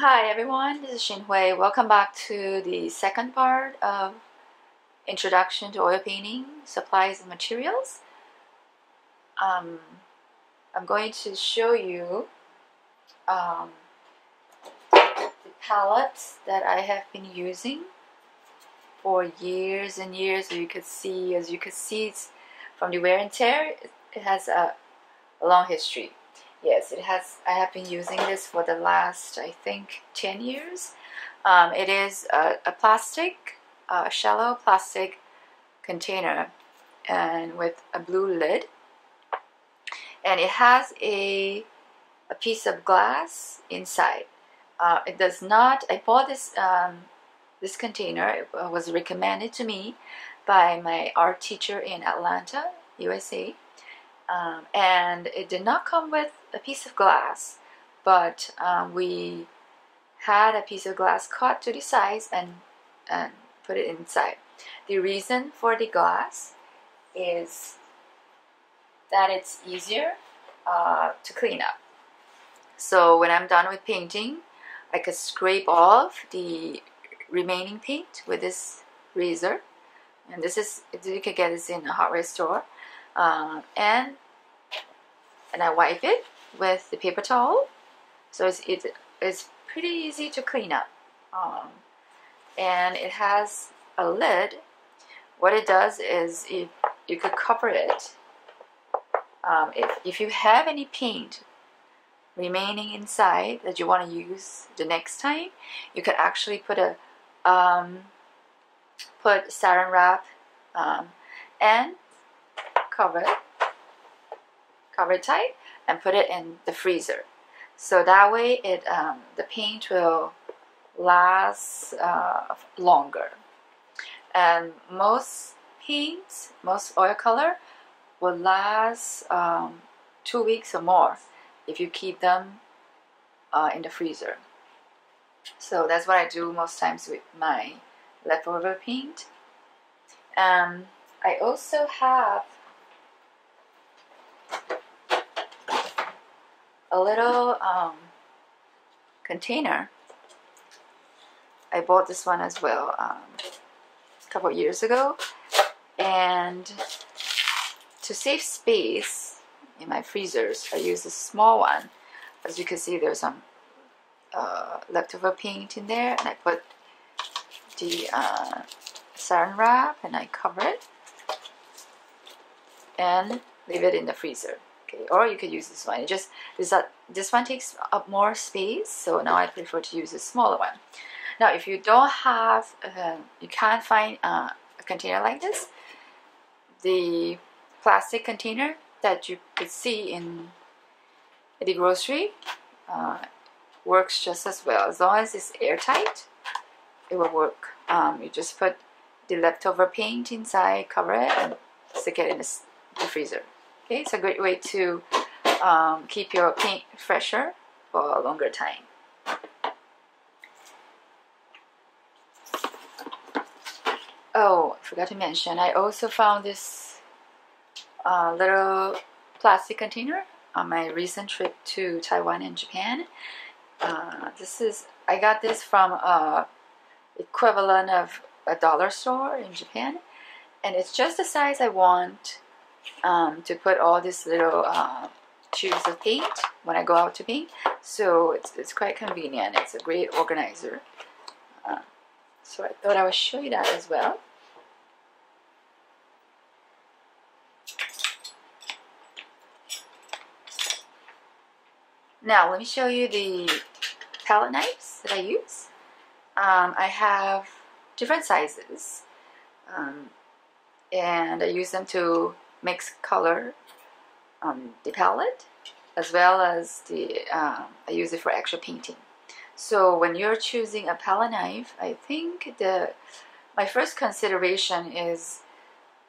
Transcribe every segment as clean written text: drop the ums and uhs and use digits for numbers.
Hi everyone, this is Shinhuey. Welcome back to the second part of Introduction to Oil Painting, Supplies and Materials. I'm going to show you the palettes that I have been using for years and years. As you could see, it's from the wear and tear, it has a long history. Yes, it has. I have been using this for the last, I think, 10 years. It is a plastic, shallow plastic container, and with a blue lid. And it has a piece of glass inside. It does not. I bought this container. It was recommended to me by my art teacher in Atlanta, USA. And it did not come with a piece of glass, but we had a piece of glass cut to the size and put it inside. The reason for the glass is that it's easier to clean up. So when I'm done with painting, I could scrape off the remaining paint with this razor, and this is, you can get this in a hardware store. And I wipe it with the paper towel, so it's pretty easy to clean up. And it has a lid. What it does is you could cover it. If you have any paint remaining inside that you want to use the next time, you could actually put saran wrap and cover it tight and put it in the freezer. So that way the paint will last longer. And most paints, most oil color will last 2 weeks or more if you keep them in the freezer. So that's what I do most times with my leftover paint. I also have a little container. I bought this one as well a couple years ago, and to save space in my freezers, I use a small one. As you can see, there's some leftover paint in there, and I put the saran wrap and I cover it and leave it in the freezer. Okay, or you could use this one. This one takes up more space, so now I prefer to use a smaller one. Now, if you don't have, you can't find a container like this, the plastic container that you could see in the grocery works just as well. As long as it's airtight, it will work. You just put the leftover paint inside, cover it, and stick it in the freezer. Okay, it's a great way to keep your paint fresher for a longer time. Oh, I forgot to mention, I also found this little plastic container on my recent trip to Taiwan and Japan. I got this from equivalent of a dollar store in Japan, and it's just the size I want to put all these little tubes of paint when I go out to paint. So it's quite convenient. It's a great organizer. So I thought I would show you that as well. Now let me show you the palette knives that I use. I have different sizes, and I use them to mix color on the palette, as well as I use it for actual painting. So when you're choosing a palette knife, I think my first consideration is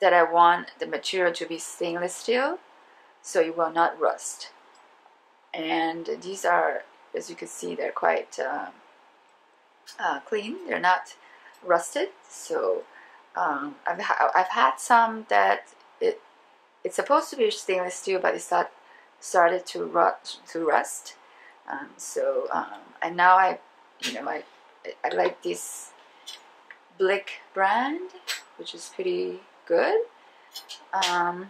that I want the material to be stainless steel, so it will not rust. And these are, as you can see, they're quite clean. They're not rusted. So I've had some that it's supposed to be stainless steel, but it started to rust. And now I you know, I like this Blick brand, which is pretty good. And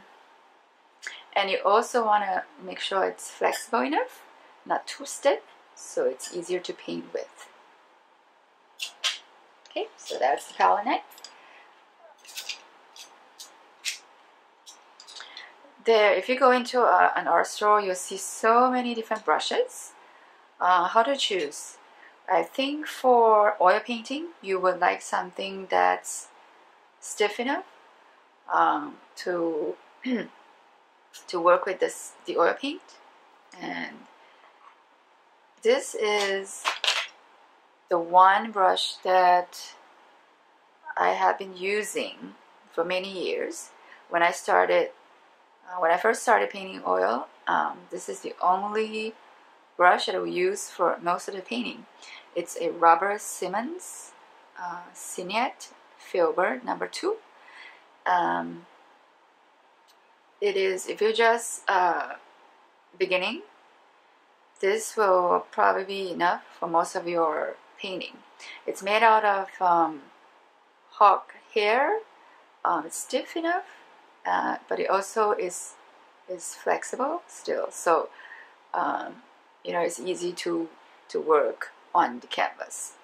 you also want to make sure it's flexible enough, not too stiff, so it's easier to paint with. Okay, so that's the palette knife. There, if you go into an art store, you'll see so many different brushes. How to choose? I think for oil painting, you would like something that's stiff enough to to work with the oil paint. And this is the one brush that I have been using for many years. When I first started painting oil, this is the only brush that I will use for most of the painting. It's a Robert Simmons Signet Filbert number 2. It is, if you're just beginning, this will probably be enough for most of your painting. It's made out of hawk hair. It's stiff enough, but it also is flexible still. So you know, it's easy to work on the canvas.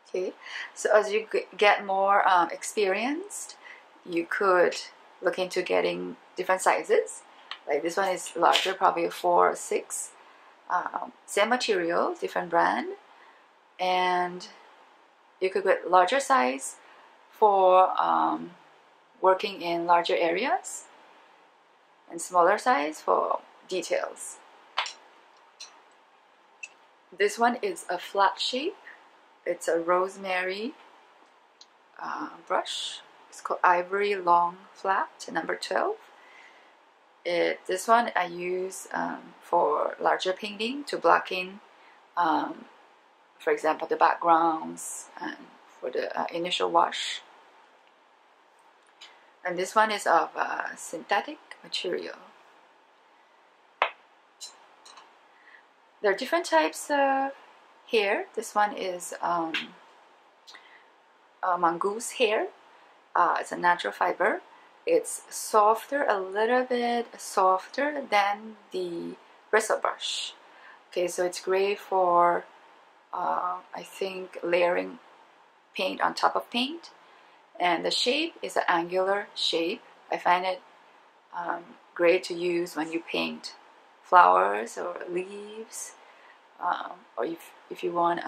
Okay, so as you get more experienced, you could look into getting different sizes. Like this one is larger, probably a 4 or 6. Same material, different brand, and you could get larger size for working in larger areas, and smaller size for details. This one is a flat shape. It's a rosemary brush. It's called Ivory Long Flat, number 12. This one I use for larger painting to block in, for example, the backgrounds and for the initial wash. And this one is of synthetic material. There are different types of hair. This one is mongoose hair. It's a natural fiber. It's softer, a little bit softer than the bristle brush. Okay, so it's great for I think layering paint on top of paint. And the shape is an angular shape. I find it great to use when you paint flowers or leaves, or if you want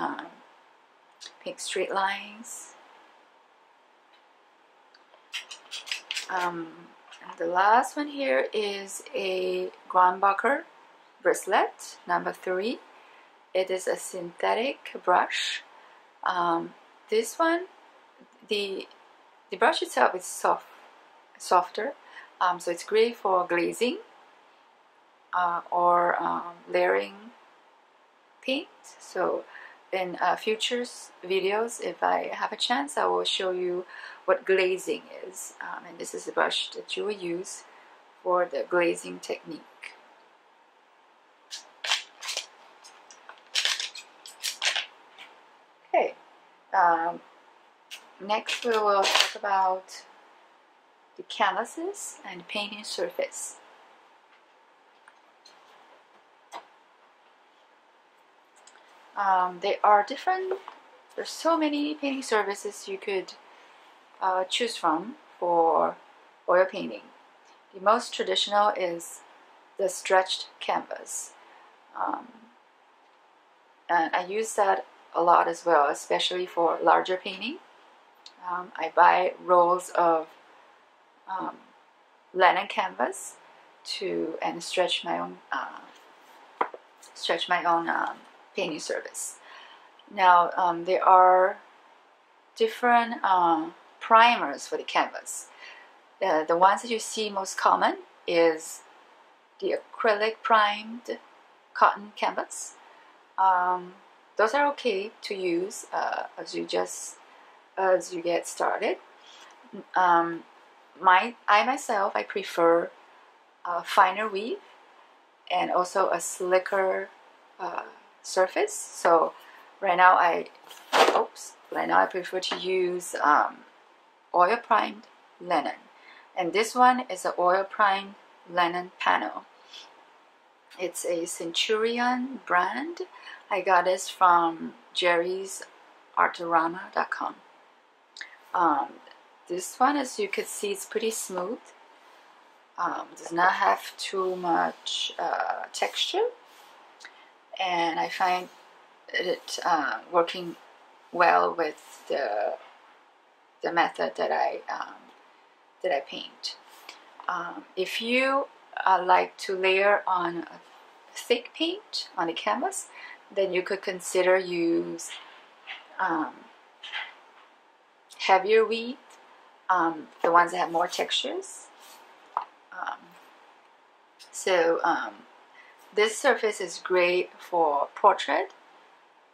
paint straight lines. And the last one here is a Grombacher bristle, number 3. It is a synthetic brush. This one, the brush itself is softer, so it's great for glazing or layering paint. So in future videos, if I have a chance, I will show you what glazing is, and this is the brush that you will use for the glazing technique. Okay, next we will talk about the canvases and painting surface. They are different. There's so many painting surfaces you could choose from for oil painting. The most traditional is the stretched canvas, and I use that a lot as well, especially for larger painting. I buy rolls of linen canvas and stretch my own painting surface. Now there are different primers for the canvas. The ones that you see most common is the acrylic primed cotton canvas. Those are okay to use as you get started. I myself prefer finer weave and also a slicker surface. So right now I prefer to use oil primed linen, and this one is an oil primed linen panel. It's a Centurion brand. I got this from Jerry's Artorama.com. This one, as you can see, is pretty smooth. Does not have too much texture, and I find it working well with the method that I paint. If you like to layer on a thick paint on the canvas, then you could consider use heavier wheat, the ones that have more textures. This surface is great for portrait,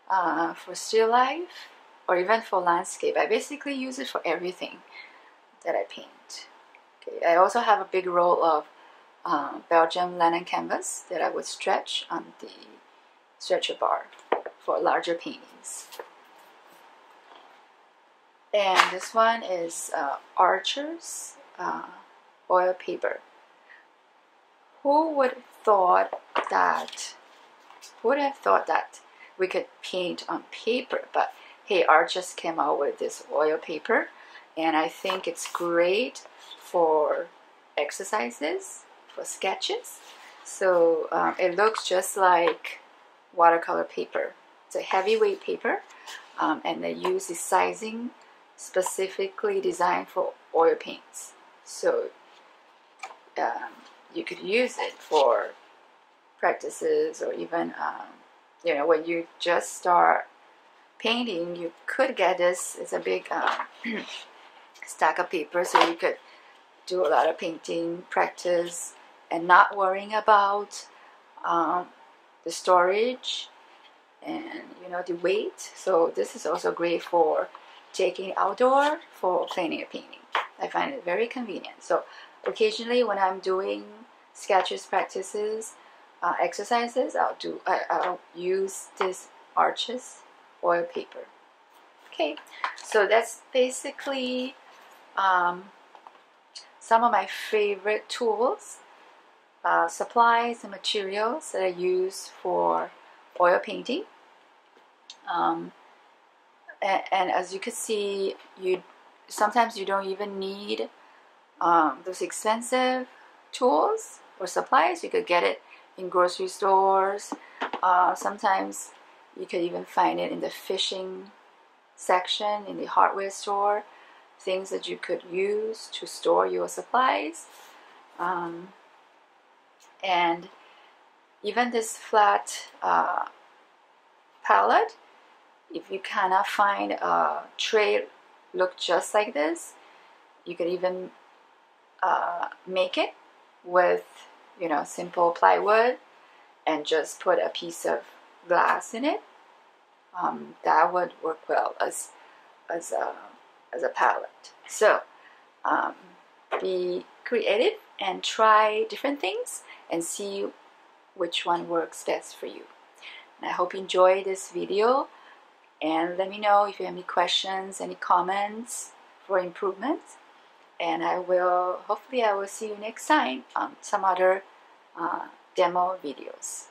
for still life, or even for landscape. I basically use it for everything that I paint. Okay. I also have a big roll of Belgium linen canvas that I would stretch on the stretcher bar for larger paintings. And this one is Archer's oil paper. Who would have thought that we could paint on paper? But hey, Art just came out with this oil paper, and I think it's great for exercises, for sketches. So it looks just like watercolor paper. It's a heavyweight paper, and they use the sizing specifically designed for oil paints. So you could use it for practices, or even when you just start painting, you could get this. It's a big stack of paper, so you could do a lot of painting practice and not worrying about the storage and the weight. So this is also great for taking outdoor for plein air painting. I find it very convenient. So occasionally when I'm doing sketches, practices, exercises, I'll use this Arches oil paper. Okay, so that's basically some of my favorite tools, supplies and materials that I use for oil painting. And as you can see, sometimes you don't even need those expensive tools or supplies. You could get it in grocery stores. Sometimes you could even find it in the fishing section in the hardware store. Things that you could use to store your supplies. And even this flat palette, if you cannot find a tray look just like this, you could even make it with simple plywood and just put a piece of glass in it. That would work well as a palette. So be creative and try different things and see which one works best for you. And I hope you enjoyed this video, and let me know if you have any questions, any comments for improvements, and hopefully I will see you next time on some other demo videos.